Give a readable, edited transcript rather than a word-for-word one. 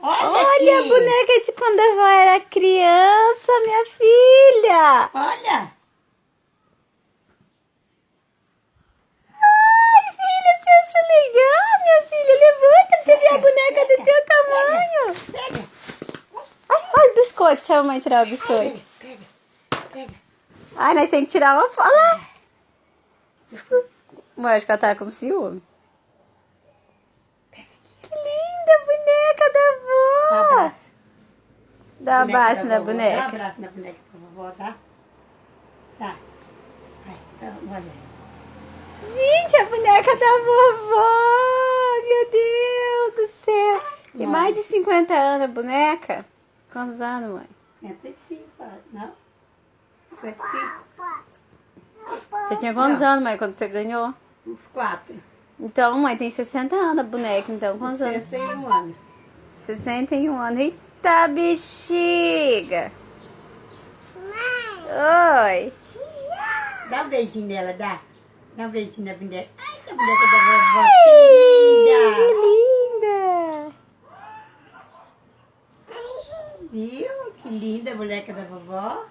Olha a boneca de quando a avó era criança, minha filha. Olha. Ai, filha, você acha legal, minha filha? Levanta pra você ver a boneca do teu tamanho. Pega. Ai, olha o biscoito. Deixa a mamãe tirar o biscoito. Pega. Ai, nós temos que tirar uma foto. Olha lá. Mãe, acho que ela tá com ciúme. Que linda a boneca da avó. Abraço. Dá um abraço na Dá um boneca. abraço na boneca pra vovó, tá? Tá. Ai, então, olha. Gente, a boneca da vovó. Meu Deus do céu. Tem mais de 50 anos a boneca? Quantos anos, mãe? 55, não? 55. Você tinha quantos anos, mãe, quando você ganhou? Uns 4. Então, mãe, tem 60 anos a boneca, então. Quantos anos? 61 anos. 61 anos. Eita, bexiga. Oi. Dá um beijinho nela, dá. Dá um beijinho na boneca. Ai, a boneca da vovó, que linda. Que linda. Viu? Que linda a boneca da vovó.